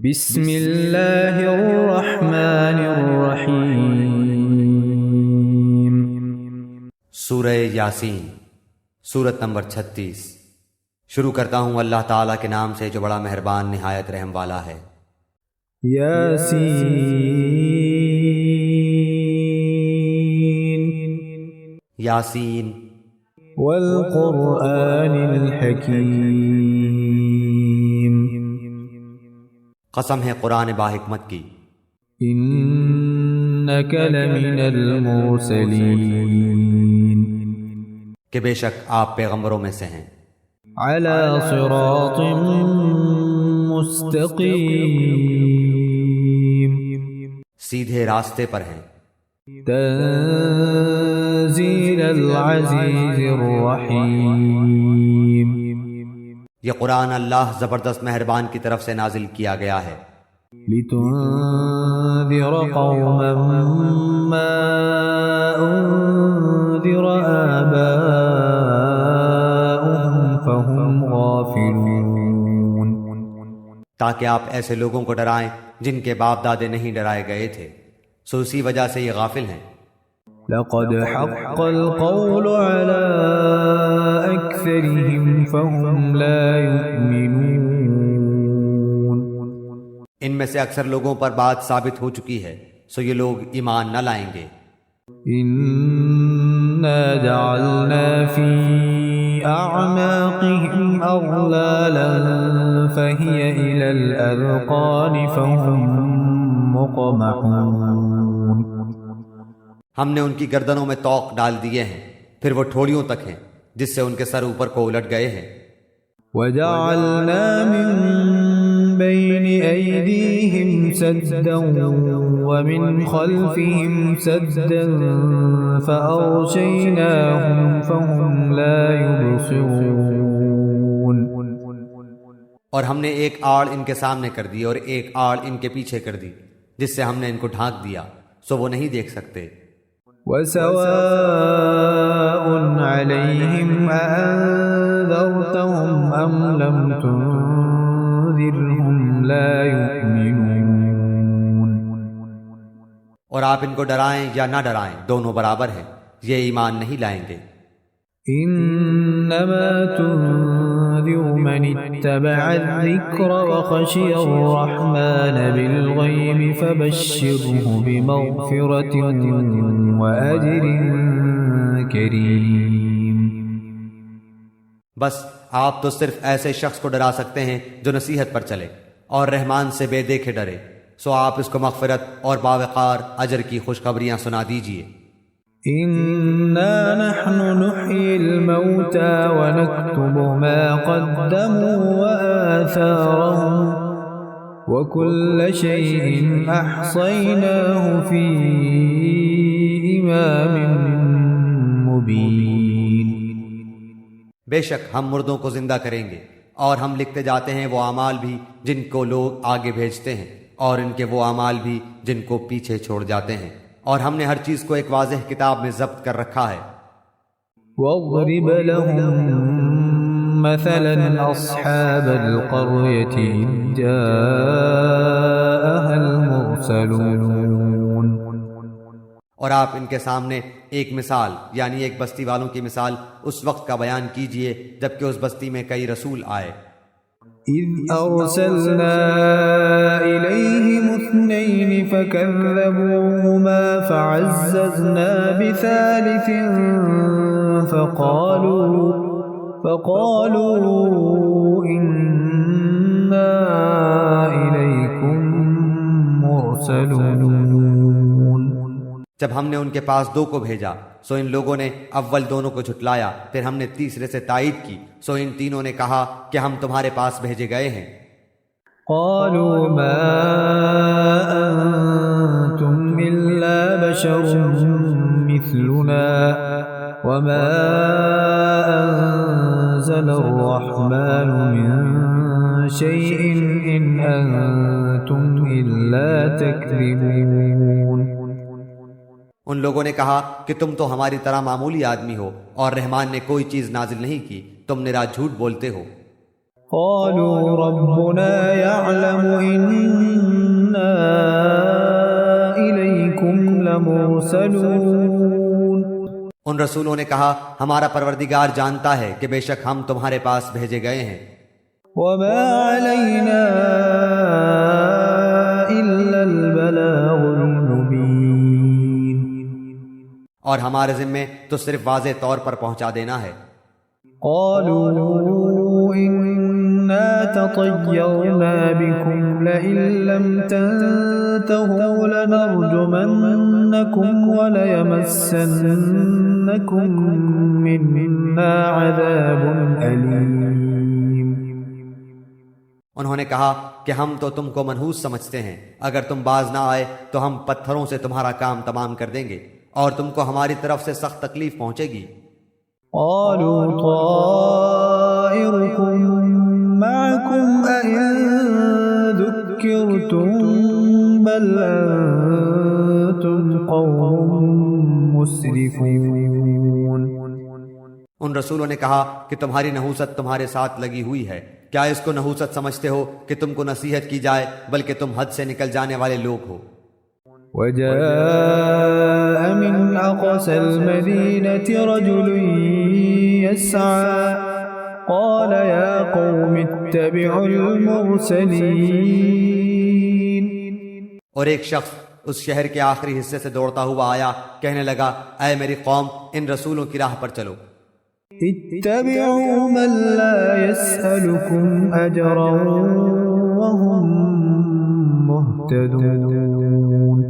بسم اللہ الرحمن الرحیم۔ سورہ یاسین، سورت نمبر 36۔ شروع کرتا ہوں اللہ تعالیٰ کے نام سے جو بڑا مہربان نہایت رحم والا ہے۔ یاسین یاسین والقرآن الحکیم، قسم ہے قرآن باحکمت کی، انک لمن المرسلین، کہ بے شک آپ پیغمبروں میں سے ہیں، علی صراط مستقیم، سیدھے راستے پر ہیں، تنزیل العزیز الرحیم، یہ قرآن اللہ زبردست مہربان کی طرف سے نازل کیا گیا ہے، لتنذر قوما ما انذر آباؤهم فهم غافلون، تاکہ آپ ایسے لوگوں کو ڈرائیں جن کے باپ دادے نہیں ڈرائے گئے تھے، سو اسی وجہ سے یہ غافل ہیں۔ لقد حق القول على أكثرهم فهم لا يؤمنون، ان میں سے اکثر لوگوں پر بات ثابت ہو چکی ہے، سو یہ لوگ ایمان نہ لائیں گے۔ إنا جعلنا في أعناقهم أغلالا فهي إلى الأذقان فهم مقمحون، ہم نے ان کی گردنوں میں طوق ڈال دیے ہیں، پھر وہ ٹھوڑیوں تک ہیں جس سے ان کے سر اوپر کو الٹ گئے ہیں۔ وجعلنا من بين أيديهم سدا ومن خلفهم سدا فأغشيناهم فهم لا يبصرون، اور ہم نے ایک آڑ ان کے سامنے کر دی اور ایک آڑ ان کے پیچھے کر دی، جس سے ہم نے ان کو ڈھانک دیا، سو وہ نہیں دیکھ سکتے۔ وسواء عليهم أأنذرتهم أم لم تنذرهم لا يؤمنون، اور آپ ان کو ڈرائیں یا نہ ڈرائیں دونوں برابر ہیں، یہ ایمان نہیں لائیں گے۔ إنما تنذر من اتبع الذكر وخشي الرحمن بالغيب فبشره بمغفرة وأجر كريم، بس آپ تو صرف ایسے شخص کو ڈرا سکتے ہیں جو نصیحت پر چلے اور رحمان سے بے دیکھے ڈرے، سو آپ اس کو مغفرت اور باوقار اجر کی خوشخبریاں سنا دیجئے۔ إنا نحن نحيي الموتى ونكتب ما قدموا وآثارهم وكل شيء أحصيناه في إمام مبين، بے شک ہم مردوں کو زندہ کریں گے اور ہم لکھتے جاتے ہیں وہ اعمال بھی جن کو لوگ آگے بھیجتے ہیں اور ان کے وہ اعمال بھی جن کو پیچھے چھوڑ جاتے ہیں، اور ہم نے ہر چیز کو ایک واضح کتاب میں ضبط کر رکھا ہے۔ واضرب لهم مثلا أصحاب القرية إذ جاءها المرسلون، اور آپ ان کے سامنے ایک مثال یعنی ایک بستی والوں کی مثال اس وقت کا بیان کیجئے جبکہ اس بستی میں کئی رسول آئے۔ إذ أرسلنا إليهم 2 فكذبوهما فعززنا بثالث فقالوا إنا إليكم مرسلون، جب ہم نے ان کے پاس 2 کو بھیجا سو ان لوگوں نے اول دونوں کو جھٹلایا، پھر ہم نے تیسرے سے تائید کی، سو ان تینوں نے کہا کہ ہم تمہارے پاس بھیجے گئے ہیں۔ قالوا ما أنتم إلا بشر مثلنا وما أنزل الرحمن من شيء إن أنتم إلا تكذبون، ان لوگوں نے کہا کہ تم تو ہماری طرح معمولی آدمی ہو اور رحمان نے کوئی چیز نازل نہیں کی، تم نرا جھوٹ بولتے ہو۔ قالوا ربنا يعلم إنا إليكم لمرسلون. ان رسولوں نے کہا ہمارا پروردگار جانتا ہے کہ بے شک ہم تمہارے پاس بھیجے گئے ہیں. وما علينا إلا البلاغ المبين. اور ہمارے ذمے تو صرف واضح طور پر پہنچا دینا ہے. قالوا إنا تطيرنا بكم لئن لم تنتهوا لنرجمنكم وليمسنكم منا عذاب أليم. انہوں نے کہا کہ ہم تو تم کو منحوس سمجھتے ہیں، اگر تم باز نہ آئے تو ہم پتھروں سے تمہارا کام تمام کر دیں گے اور تم کو ہماری طرف سے سخت تکلیف پہنچے گی. قالوا طائركم معكم أئن ذكرتم بل أنتم قوم مسرفون. ان رسولوں نے کہا کہ تمہاری نحوست تمہارے ساتھ لگی ہوئی ہے، کیا اس کو نحوست سمجھتے ہو کہ تم کو نصیحت کی جائے، بلکہ تم حد سے نکل جانے والے لوگ ہو. وجاء من أقصى المدينة رجل يسعى قال يا قوم اتبعوا المرسلين. اور ایک شخص اس شہر کے آخری حصے سے دوڑتا ہوا آیا، کہنے لگا اے میری قوم ان رسولوں کی راہ پر چلو. اتبعوا من لا يسألكم أجرا وهم مهتدون.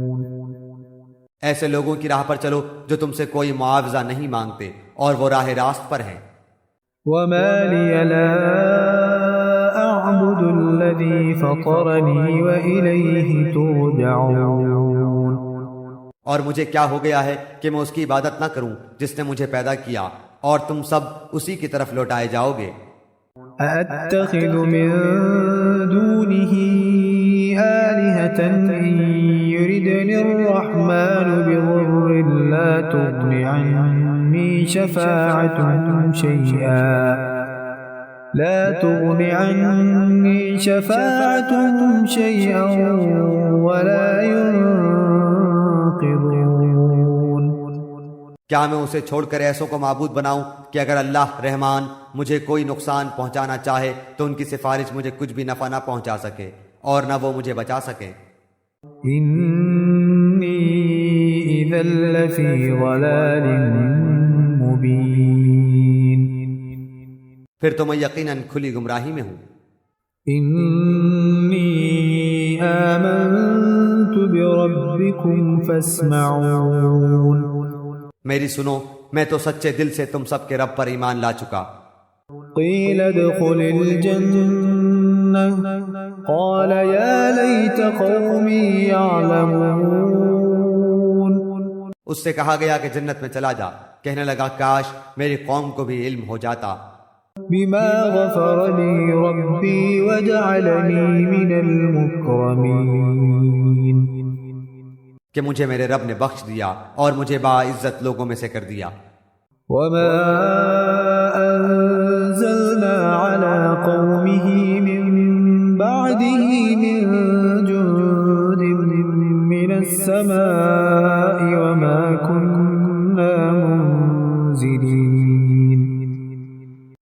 ایسے لوگوں کی راہ پر چلو جو تم سے کوئی معاوضہ نہیں مانگتے اور وہ راہ راست پر ہیں. وما لي لا أعبد الذي فطرني وإليه ترجعون. اور مجھے کیا ہو گیا ہے کہ میں اس کی عبادت نہ کروں جس نے مجھے پیدا کیا، اور تم سب اسی کی طرف لوٹائے جاؤ گے. أأتخذ من دونه آلهة إن يردني الرحمن بضر لا تغن عني شفاعتهم شيئا ولا ينقذون. کیا میں اسے چھوڑ کر ایسوں کو معبود بناؤں کہ اگر اللہ رحمان مجھے کوئی نقصان پہنچانا چاہے تو ان کی سفارش مجھے کچھ بھی نفع نہ پہنچا سکے اور نہ وہ مجھے بچا سکیں. إني إذا لفي ضلال مبين. پھر تو میں یقیناً کھلی گمراہی میں ہوں. إني آمنت بربكم فاسمعون. میری سنو، میں تو سچے دل سے تم سب کے رب پر ایمان لا چکا. قيل ادخل الجنة قال يا ليت قومي يعلمون. اس سے کہا گیا کہ جنت میں چلا جا، کہنے لگا کاش میری قوم کو بھی علم ہو جاتا. بما غفر لي ربي وجعلني من المكرمين. کہ مجھے میرے رب نے بخش دیا اور مجھے باعزت لوگوں میں سے کر دیا. وما أنزلنا على قومه من بعده من جند من السماء وما كنا منزلين.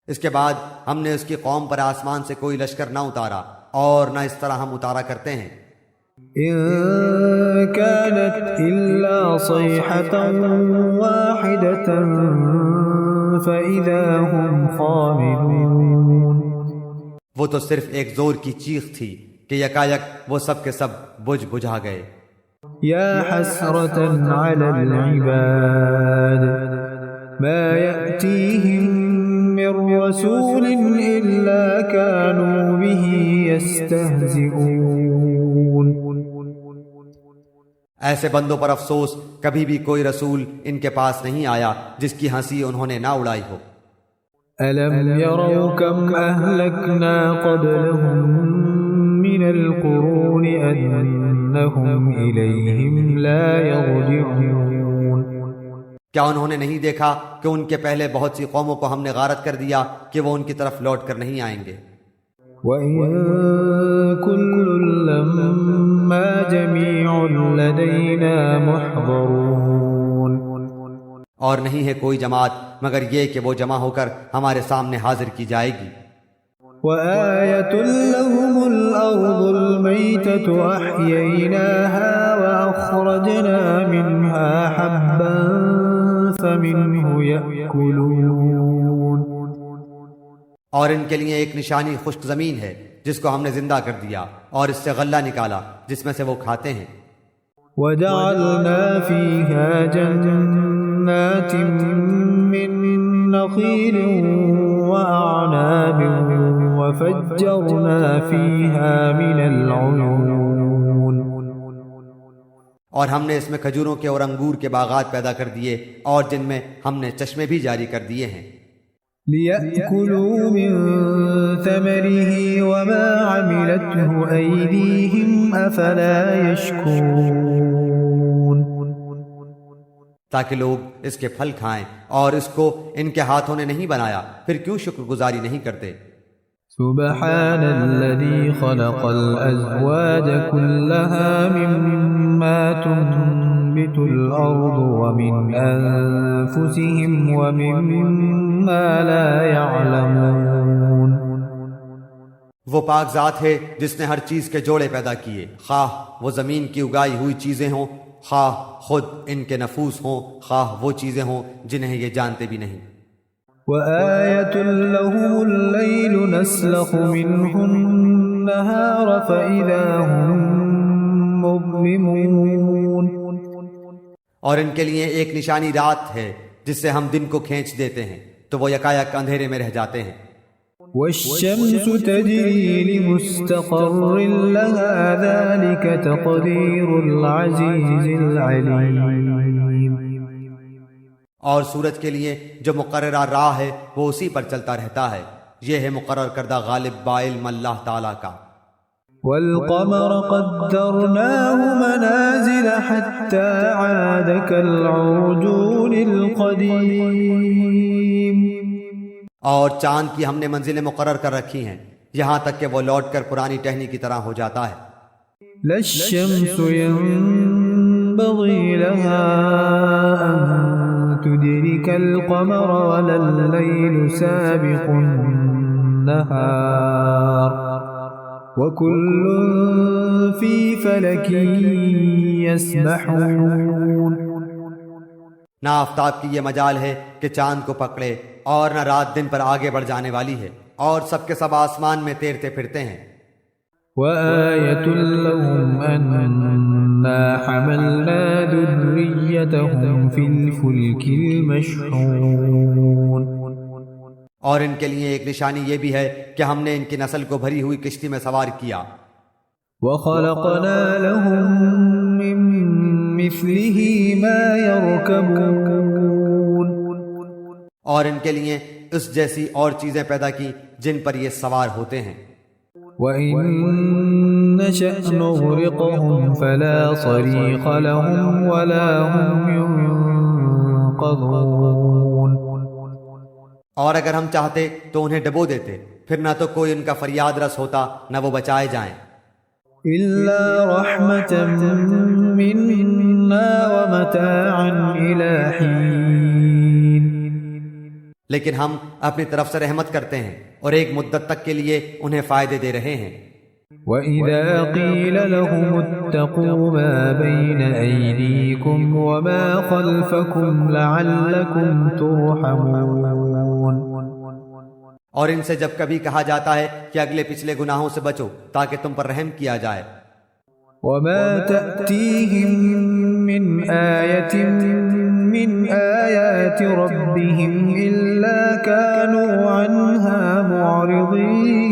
اس کے بعد ہم نے اس کی قوم پر آسمان سے کوئی لشکر نہ اتارا اور نہ اس طرح ہم اتارا کرتے ہیں. إن كانت إلا صيحة واحدة فإذا هم خامدون. وہ تو صرف ایک زور کی چیخ تھی کہ یکایک وہ سب کے سب بجھ بجھا گئے. يا حسرة على العباد ما يأتيهم من رسول إلا كانوا به يستهزئون. ایسے بندوں پر افسوس، کبھی بھی کوئی رسول ان کے پاس نہیں آیا جس کی ہنسی انہوں نے نہ اڑائی ہو. ألم يروا كم أهلكنا قبلهم من القرون أنهم إليهم لا يرجعون. کیا انہوں نے نہیں دیکھا کہ ان کے پہلے بہت سی قوموں کو ہم نے غارت کر دیا کہ وہ ان کی طرف لوٹ کر نہیں آئیں گے. وَإِن كُلٌّ لَّمَّا جَمِيعٌ لَّدَيْنَا مُحْضَرُونَ اور نہیں ہے کوئی جماعت مگر یہ کہ وہ جمع ہو کر ہمارے سامنے حاضر کی جائے گی۔ وَآيَةٌ لَّهُمُ الْأَرْضُ الْمَيْتَةُ أَحْيَيْنَاهَا وَأَخْرَجْنَا مِنْهَا حَبًّا فَمِنْهُ يَأْكُلُونَ اور ان کے لیے ایک نشانی خشک زمین ہے جس کو ہم نے زندہ کر دیا اور اس سے غلہ نکالا جس میں سے وہ کھاتے ہیں۔ وَجَعَلْنَا فِيهَا جَنَّاتٍ مِّن نَّخِيلٍ وَأَعْنَابٍ وَفَجَّرْنَا فِيهَا مِنَ الْعُيُونِ اور ہم نے اس میں کھجوروں کے اور انگور کے باغات پیدا کر دیے اور جن میں ہم نے چشمے بھی جاری کر دیے ہیں۔ لِيَأْكُلُوا مِن ثَمَرِهِ وَمَا عَمِلَتْهُ أَيْدِيهِمْ أَفَلَا يَشْكُرُونَ تاکہ لوگ اس کے پھل کھائیں اور اس کو ان کے ہاتھوں نے نہیں بنایا، پھر کیوں شکر گزاری نہیں کرتے؟ سبحان الذي خلق الأزواج كلها مما تنبت الأرض ومن أنفسهم ومما لا يعلمون وہ پاک ذات ہے جس نے ہر چیز کے جوڑے پیدا کیے، خواہ وہ زمین کی اگائی ہوئی چیزیں ہوں، خواہ خود ان کے نفوس ہوں، خواہ وہ چیزیں ہوں جنہیں یہ جانتے بھی نہیں۔ وَآيَةٌ لَّهُمُ اللَّيْلُ نَسْلَخُ مِنْهُ النَّهَارَ فَإِذَا هُم مُّظْلِمُونَ اور ان کے لیے ایک نشانی رات ہے جس سے ہم دن کو کھینچ دیتے ہیں تو وہ یکایک اندھیرے میں رہ جاتے ہیں۔ وَالشَّمْسُ تَجْرِي لِمُسْتَقَرٍّ لَّهَا ذَلِكَ تَقْدِيرُ الْعَزِيزِ الْعَلِيمِ اور سورج کے لیے جو مقررہ راہ ہے وہ اسی پر چلتا رہتا ہے، یہ ہے مقرر کردہ غالب بعلم اللہ تعالیٰ کا۔ وَالْقَمَرَ قَدَّرْنَاهُ مَنَازِلَ حَتَّى عَادَ كَالْعُرْجُونِ الْقَدِيمِ اور چاند کی ہم نے منزلیں مقرر کر رکھی ہیں یہاں تک کہ وہ لوٹ کر پرانی ٹہنی کی طرح ہو جاتا ہے۔ لَا الشَّمْسُ يَنبَغِي لَهَا أَن تُدْرِكَ الْقَمَرَ وَلَا اللَّيْلُ سَابِقُ النَّهَارِ وَكُلٌّ فِي فَلَكٍ يَسْبَحُونَ نہ آفتاب کی یہ مجال ہے کہ چاند کو پکڑے اور نہ رات دن پر آگے بڑھ جانے والی ہے، اور سب کے سب آسمان میں تیرتے پھرتے ہیں۔ وَآيَةٌ لَّهُمْ أَنَّا حَمَلْنَا ذُرِّيَّتَهُمْ فِي الْفُلْكِ الْمَشْحُونِ اور ان کے لیے ایک نشانی یہ بھی ہے کہ ہم نے ان کی نسل کو بھری ہوئی کشتی میں سوار کیا۔ وَخَلَقْنَا لَهُم مِّن مِّثْلِهِ مَا يَرْكَبُونَ اور ان کے لیے اس جیسی اور چیزیں پیدا کی جن پر یہ سوار ہوتے ہیں۔ وَإِن نَّشَأْ نُغْرِقْهُمْ فَلَا صَرِيخَ لَهُمْ وَلَا هُمْ يُنقَذُونَ اور اگر ہم چاہتے تو انہیں ڈبو دیتے، پھر نہ تو کوئی ان کا فریاد رس ہوتا نہ وہ بچائے جائیں۔ إِلَّا رَحْمَةً مِّنَّا وَمَتَاعًا إِلَىٰ حِينٍ لیکن ہم اپنی طرف سے رحمت کرتے ہیں اور ایک مدت تک کے لیے انہیں فائدے دے رہے ہیں۔ وَإِذَا قِيلَ لَهُمُ اتَّقُوا مَا بَيْنَ أَيْدِيكُمْ وَمَا خَلْفَكُمْ لَعَلَّكُمْ تُرْحَمُونَ اور ان سے جب کبھی کہا جاتا ہے کہ اگلے پچھلے گناہوں سے بچو تاکہ تم پر رحم کیا جائے۔ وَمَا تَأْتِيهِم مِّنْ آيَةٍ مِّنْ آيَاتِ رَبِّهِمْ إِلَّا كَانُوا عَنْهَا مُعْرِضِينَ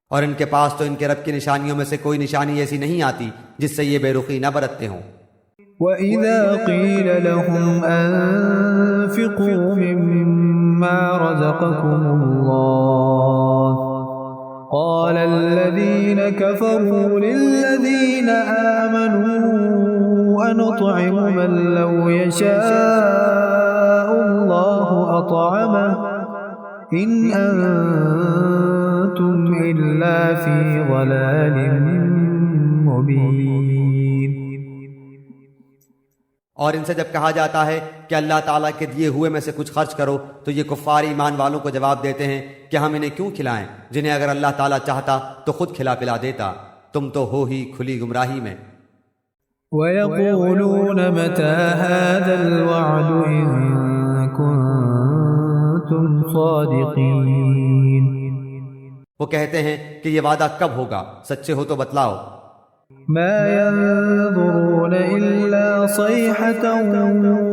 اور ان کے پاس تو ان کے رب کی نشانیوں میں سے کوئی نشانی ایسی نہیں آتی جس سے یہ بے رخی نہ برتتے ہوں۔ وَإِذَا قِيلَ لَهُمْ أَنفِقُوا مِمَّا رَزَقَكُمُ اللَّهُ قَالَ الَّذِينَ كَفَرُوا لِلَّذِينَ آمَنُوا أَنُطْعِمُ مَن لَّوْ يَشَاءُ اللَّهُ أَطْعَمَهُ إن أنتم إلا في ضلال مبين۔ اور ان سے جب کہا جاتا ہے کہ اللہ تعالیٰ کے دیے ہوئے میں سے کچھ خرچ کرو تو یہ کفار ایمان والوں کو جواب دیتے ہیں کہ ہم انہیں کیوں کھلائیں جنہیں اگر اللہ تعالیٰ چاہتا تو خود کھلا پلا دیتا، تم تو ہو ہی کھلی گمراہی میں۔ وَيَقُولُونَ مَتَى هَذَا الْوَعْدُ إِن كُنتُمْ صَادِقِينَ۔ وہ کہتے ہیں کہ یہ وعدہ کب ہوگا، سچے ہو تو بتلاؤ۔ ما ينظرون إلا صيحة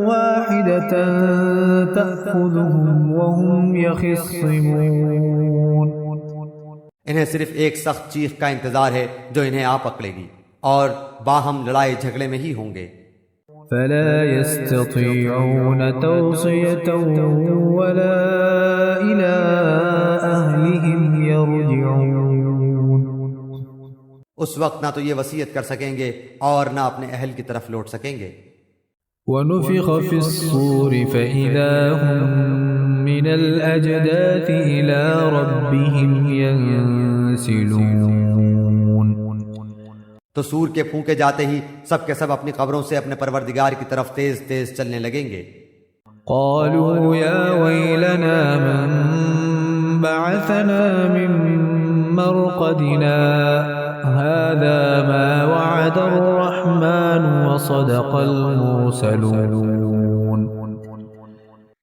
واحدة تأخذهم وهم يخصمون۔ انہیں صرف ایک سخت چیخ کا انتظار ہے جو انہیں آ پکڑے گی اور باہم لڑائی جھگڑے میں ہی ہوں گے۔ فلا يستطيعون توصية ولا إلى أهلهم يرجعون۔ اس وقت نہ تو یہ وصیت کر سکیں گے اور نہ اپنے اہل کی طرف لوٹ سکیں گے۔ ونفخ في الصور فإذا هم من الأجداث إلى ربهم ينسلون۔ تو سور کے پھونکے جاتے ہی سب کے سب اپنی قبروں سے اپنے پروردگار کی طرف تیز تیز چلنے لگیں گے۔ قالوا يا ويلنا من بعثنا من مرقدنا هذا ما وعد الرحمن وصدق المرسلون۔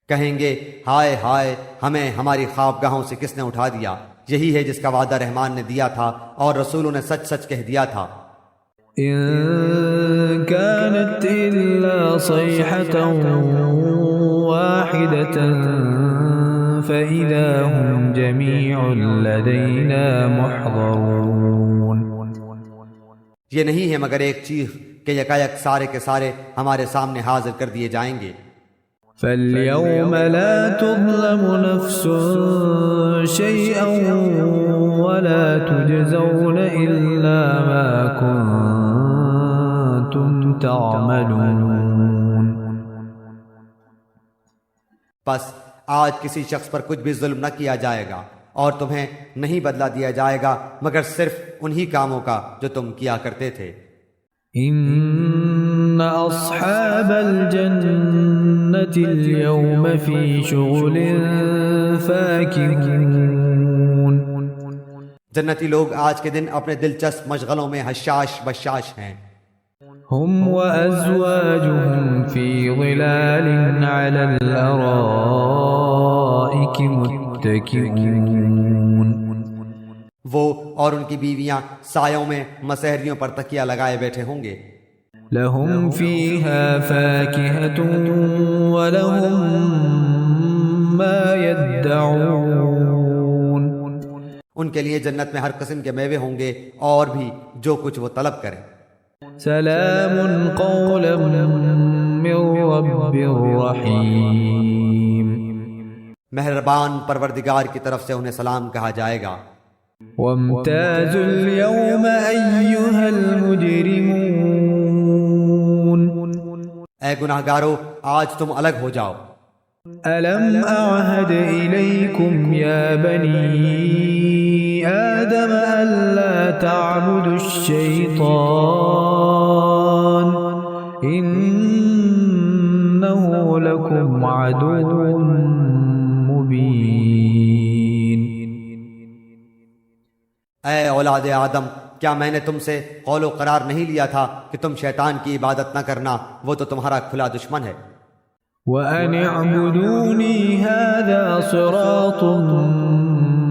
کہیں گے ہائے ہائے، ہمیں ہماری خوابگاہوں سے کس نے اٹھا دیا، یہی ہے جس کا وعدہ رحمان نے دیا تھا اور رسولوں نے سچ سچ کہہ دیا تھا۔ إن كانت إلا صيحة واحدة فإذا هم جميع لدينا محضرون۔ یہ نہیں ہے مگر ایک چیخ کہ یکایک سارے کے سارے ہمارے سامنے حاضر کر دیے جائیں گے۔ فاليوم لا تظلم نفس شيئا ولا تجزون إلا ما كنتم تعملون۔ پس آج کسی شخص پر کچھ بھی ظلم نہ کیا جائے گا اور تمہیں نہیں بدلہ دیا جائے گا مگر صرف انہی کاموں کا جو تم کیا کرتے تھے۔ إن أصحاب الجنة اليوم في شغل فاكهون۔ جنتی لوگ آج کے دن اپنے دلچسپ مشغلوں میں حشاش بشاش ہیں۔ هم وأزواجهم في ظلال على الأرائك متكئون۔ وہ اور ان کی بیویاں سایوں میں مسہریوں پر تکیہ لگائے بیٹھے ہوں گے۔ لهم فيها فاكهة ولهم ما يدعون۔ ان کے لیے جنت میں ہر قسم کے میوے ہوں گے اور بھی جو کچھ وہ طلب کریں۔ سلام قولا من رب رحیم۔ مہربان پروردگار کی طرف سے انہیں سلام کہا جائے گا۔ وامتازوا اليوم أيها المجرمون۔ اے گناہگارو، آج تم الگ ہو جاؤ۔ ألم أعهد إليكم يا بني آدم ألا تعبدوا الشيطان إنه لكم عدو مبين۔ اے اولاد آدم، کیا میں نے تم سے قول و قرار نہیں لیا تھا کہ تم شیطان کی عبادت نہ کرنا، وہ تو تمہارا کھلا دشمن ہے۔ وَأَنِ اعْبُدُونِي هَذَا صِرَاطٌ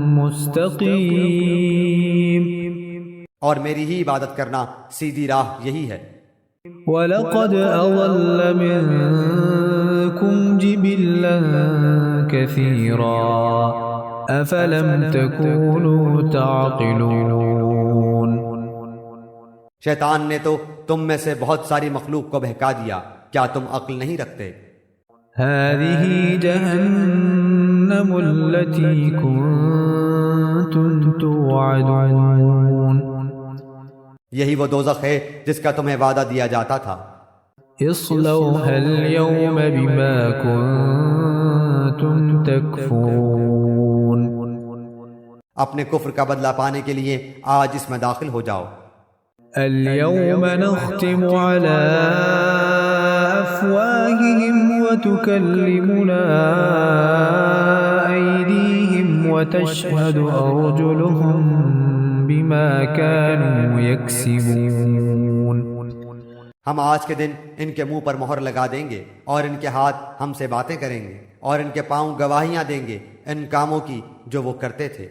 مُسْتَقِيمٌ۔ اور میری ہی عبادت کرنا سیدھی راہ یہی ہے۔ وَلَقَدْ أَضَلَّ مِنكُمْ جِبِلًّا كَثِيرًا أَفَلَمْ تَكُونُوا تَعْقِلُونَ۔ شیطان نے تو تم میں سے بہت ساری مخلوق کو بہکا دیا، کیا تم عقل نہیں رکھتے؟ هذه جهنم التي كنتم توعدون۔ یہی وہ دوزخ ہے جس کا تمہیں وعدہ دیا جاتا تھا۔ اصلوها اليوم بما كنتم تكفرون۔ اپنے کفر کا بدلہ پانے کے لیے آج اس میں داخل ہو جاؤ۔ اليوم نختم على أفواههم وتكلمنا أيديهم وتشهد أرجلهم بما كانوا يكسبون۔ ہم آج کے دن ان کے منہ پر مہر لگا دیں گے اور ان کے ہاتھ ہم سے باتیں کریں گے اور ان کے پاؤں گواہیاں دیں گے ان کاموں کی جو وہ کرتے تھے۔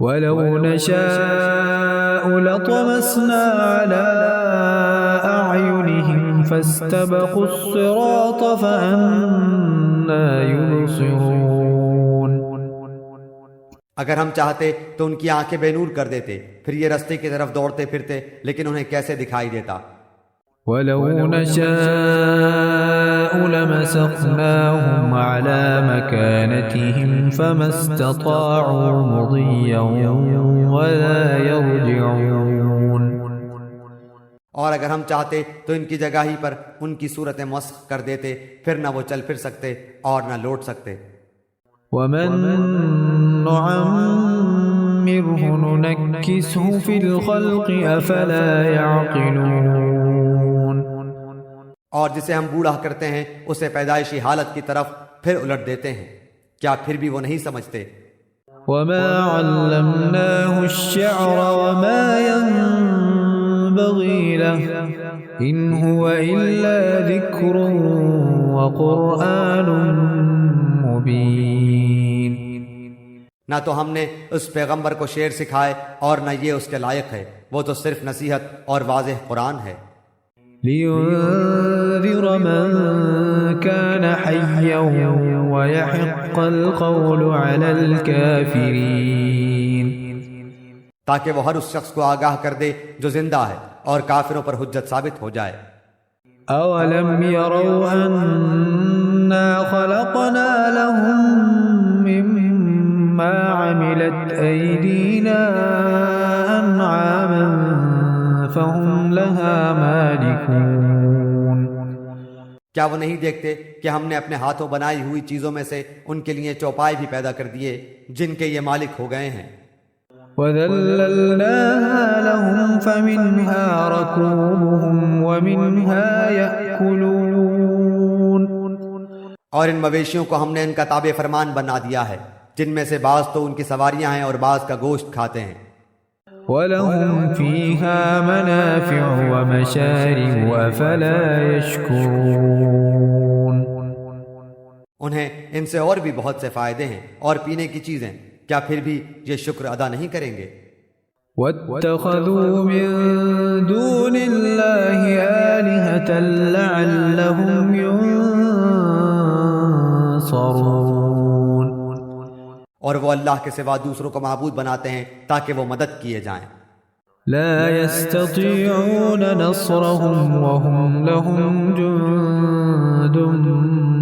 وَلَوْ نَشَاءُ لَطَمَسْنَا عَلَىٰ أَعْيُنِهِمْ فَاسْتَبَقُوا الصِّرَاطَ فَأَنَّىٰ يُبْصِرُونَ۔ اگر ہم چاہتے تو ان کی آنکھیں بے نور کر دیتے، پھر یہ رستے کی طرف دوڑتے پھرتے، لیکن انہیں کیسے دکھائی دیتا۔ وَلَوْ نَشَاءُ لَمَسَخْنَاهُمْ عَلَىٰ مَكَانَتِهِمْ فَمَا اسْتَطَاعُوا مُضِيًّا وَلَا يَرْجِعُونَ۔ اور اگر ہم چاہتے تو ان کی جگہ ہی پر ان کی صورتیں مسخ کر دیتے، پھر نہ وہ چل پھر سکتے اور نہ لوٹ سکتے۔ وَمَن نُّعَمِّرْهُ نُنَكِّسْهُ فِي الْخَلْقِ أَفَلَا يَعْقِلُونَ۔ اور جسے ہم بوڑھا کرتے ہیں اسے پیدائشی حالت کی طرف پھر الٹ دیتے ہیں، کیا پھر بھی وہ نہیں سمجھتے؟ وَمَا عَلَّمْنَاهُ الشِّعْرَ وَمَا يَنبَغِي لَهُ إِنْ هُوَ إِلَّا ذِكْرٌ وَقُرْآنٌ مُبِينٌ۔ نہ تو ہم نے اس پیغمبر کو شعر سکھائے اور نہ یہ اس کے لائق ہے، وہ تو صرف نصیحت اور واضح قرآن ہے۔ لِيُنذِرَ مَن كَانَ حَيًّا وَيَحِقَّ الْقَوْلُ عَلَى الْكَافِرِينَ۔ تاکہ وہ ہر اس شخص کو آگاہ کر دے جو زندہ ہے اور کافروں پر حجت ثابت ہو جائے۔ أَوَلَمْ يَرَوْا أَنَّا خَلَقْنَا لَهُم مِّمَّا عَمِلَتْ أَيْدِينَا أَنْعَامًا فَهُمْ لَهَا مَالِكُونَ۔ کیا وہ نہیں دیکھتے کہ ہم نے اپنے ہاتھوں بنائی ہوئی چیزوں میں سے ان کے لیے چوپائے بھی پیدا کر دیے جن کے یہ مالک ہو گئے ہیں۔ وَذَلَّلْنَاهَا لَهُمْ فَمِنْهَا رَكُوبُهُمْ وَمِنْهَا يَأْكُلُونَ۔ اور ان مویشیوں کو ہم نے ان کا تابع فرمان بنا دیا ہے، جن میں سے بعض تو ان کی سواریاں ہیں اور بعض کا گوشت کھاتے ہیں۔ وَلَهُمْ فِيهَا مَنَافِعُ وَمَشَارِبُ أَفَلَا يَشْكُرُونَ۔ انہیں ان سے اور بھی بہت سے فائدے ہیں اور پینے کی چیزیں، کیا پھر بھی یہ شکر ادا نہیں کریں گے؟ وَاتَّخَذُوا مِن دُونِ اللَّهِ آلِهَةً لَعَلَّهُمْ يُنصَرُونَ۔ اور وہ اللہ کے سوا دوسروں کو معبود بناتے ہیں تاکہ وہ مدد کیے جائیں۔ لا يستطيعون نصرهم وهم لهم جند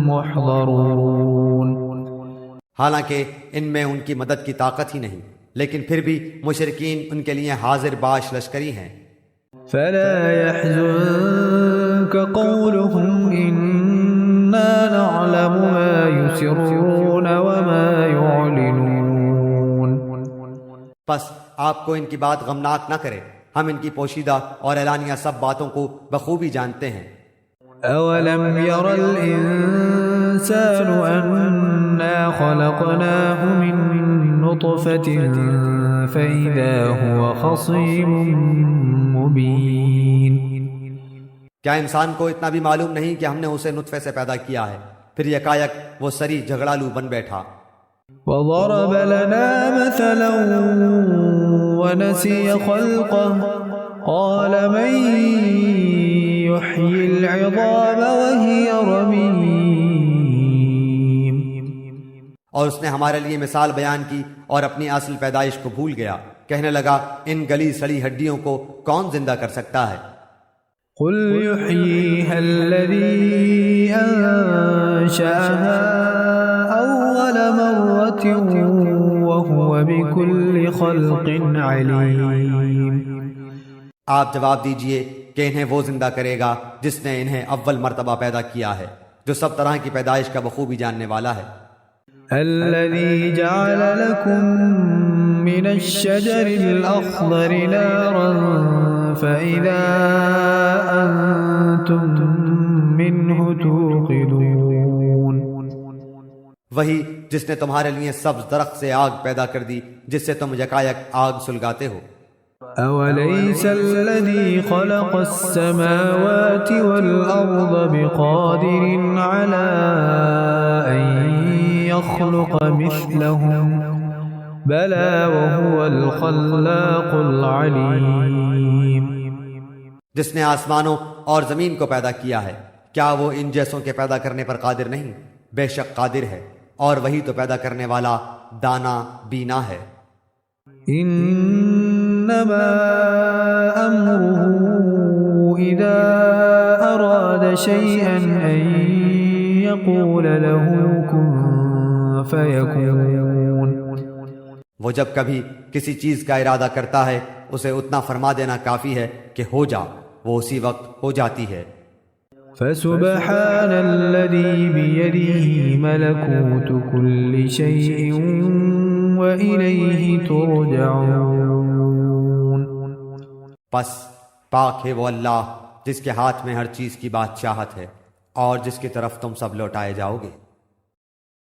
محضرون۔ حالانکہ ان میں ان کی مدد کی طاقت ہی نہیں، لیکن پھر بھی مشرکین ان کے لیے حاضر باش لشکری ہیں۔ فلا يحزنك قولهم إنا نعلم ما يسرون وما يعلنون۔ پس آپ کو ان کی بات غمناک نہ کرے، ہم ان کی پوشیدہ اور اعلانیہ سب باتوں کو بخوبی جانتے ہیں۔ أولم ير الإنسان أنا خلقناه من نطفة فإذا هو خصيم مبين۔ کیا انسان کو اتنا بھی معلوم نہیں کہ ہم نے اسے نطفے سے پیدا کیا ہے، پھر یکایک وہ سری جھگڑالو بن بیٹھا۔ وضرب لنا مثلا ونسي خلقه قال من يحيي العظام وهي رميم۔ اور اس نے ہمارے لیے مثال بیان کی اور اپنی اصل پیدائش کو بھول گیا، کہنے لگا ان گلی سڑی ہڈیوں کو کون زندہ کر سکتا ہے؟ قل يحييها الذي أنشأها أول مرة وهو بكل خلق عليم۔ آپ جواب دیجئے کہ انہیں وہ زندہ کرے گا جس نے انہیں اول مرتبہ پیدا کیا ہے، جو سب طرح کی پیدائش کا بخوبی جاننے والا ہے۔ الذي جعل لكم من من الشجر الأخضر نارا فإذا أنتم منه توقدون. وہی جس نے تمہارے لیے سبز درخت سے آگ پیدا کر دی جس سے تم یکایک آگ سلگاتے ہو. أوليس الذي خلق السماوات والأرض بقادر على أن يخلق مثلهم بلى وهو الخلاق العليم. جس نے آسمانوں اور زمین کو پیدا کیا ہے کیا وہ ان جیسوں کے پیدا کرنے پر قادر نہیں؟ بے شک قادر ہے اور وہی تو پیدا کرنے والا دانا بینا ہے. إنما أمره إذا أراد شيئا أن يقول له كن فيكون. وہ جب کبھی کسی چیز کا ارادہ کرتا ہے اسے اتنا فرما دینا کافی ہے کہ ہو جا، وہ اسی وقت ہو جاتی ہے. فسبحان الذي بيده ملكوت كل شيء وإليه ترجعون. پس پاک ہے وہ اللہ جس کے ہاتھ میں ہر چیز کی بادشاہت ہے اور جس کی طرف تم سب لوٹائے جاؤ گے.